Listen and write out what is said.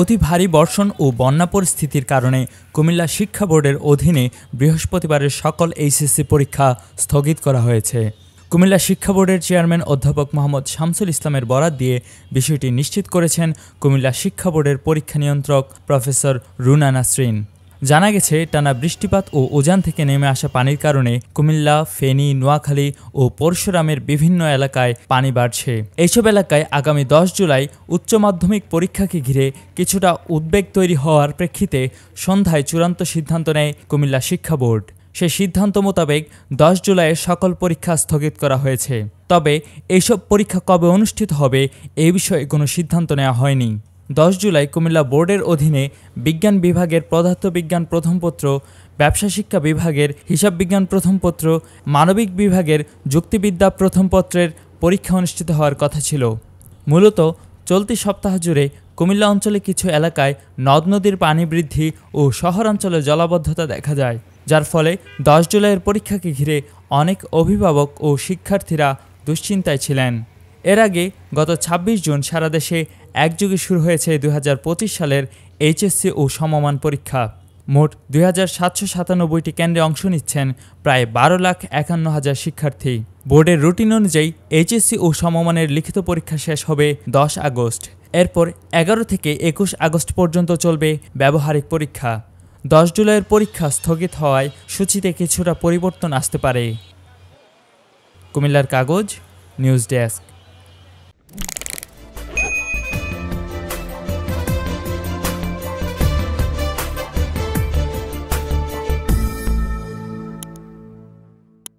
অতি ভারী বর্ষণ ও বন্যা পরিস্থিতির কারণে কুমিল্লা শিক্ষা বোর্ডের অধীনে বৃহস্পতিবারের সকল এইচএসসি পরীক্ষা স্থগিত করা হয়েছে। কুমিল্লা শিক্ষা বোর্ডের চেয়ারম্যান অধ্যাপক মোহাম্মদ শামসুল ইসলামের বরাত দিয়ে বিষয়টি নিশ্চিত করেছেন কুমিল্লা শিক্ষা বোর্ডের পরীক্ষা নিয়ন্ত্রক প্রফেসর রুনা নাসরিন। জানা গেছে, টানা বৃষ্টিপাত ও উজান থেকে নেমে আসা পানির কারণে কুমিল্লা, ফেনী, নোয়াখালী ও পরশুরামের বিভিন্ন এলাকায় পানি বাড়ছে। এইসব এলাকায় আগামী 10 জুলাই উচ্চ মাধ্যমিক পরীক্ষাকে ঘিরে কিছুটা উদ্বেগ তৈরি হওয়ার প্রেক্ষিতে সন্ধ্যায় চূড়ান্ত সিদ্ধান্ত নেয় কুমিল্লা শিক্ষা বোর্ড। সেই সিদ্ধান্ত মোতাবেক 10 জুলাইয়ের সকল পরীক্ষা স্থগিত করা হয়েছে। তবে এইসব পরীক্ষা কবে অনুষ্ঠিত হবে এই বিষয়ে কোনো সিদ্ধান্ত নেওয়া হয়নি। 10 জুলাই কুমিল্লা বোর্ডের অধীনে বিজ্ঞান বিভাগের পদার্থবিজ্ঞান প্রথম পত্র, ব্যবসা শিক্ষা বিভাগের হিসাব বিজ্ঞান প্রথম পত্র, মানবিক বিভাগের যুক্তিবিদ্যা প্রথম পত্রের পরীক্ষা অনুষ্ঠিত হওয়ার কথা ছিল। মূলত চলতি সপ্তাহ জুড়ে কুমিল্লা অঞ্চলে কিছু এলাকায় নদ নদীর পানি বৃদ্ধি ও শহরাঞ্চলে জলাবদ্ধতা দেখা যায়, যার ফলে 10 জুলাইয়ের পরীক্ষাকে ঘিরে অনেক অভিভাবক ও শিক্ষার্থীরা দুশ্চিন্তায় ছিলেন। এর আগে গত 26 জুন সারা দেশে একযোগে শুরু হয়েছে 2025 সালের এইচএসসি ও সমমান পরীক্ষা। মোট 2797টি কেন্দ্রে অংশ নিচ্ছেন প্রায় 12,51,000 শিক্ষার্থী। বোর্ডের রুটিন অনুযায়ী এইচএসসি ও সমমানের লিখিত পরীক্ষা শেষ হবে 10 আগস্ট। এরপর 11 থেকে 21 আগস্ট পর্যন্ত চলবে ব্যবহারিক পরীক্ষা। 10 জুলাইয়ের পরীক্ষা স্থগিত হওয়ায় সূচিতে কিছুটা পরিবর্তন আসতে পারে। কুমিল্লার কাগজ, নিউজ ডেস্ক।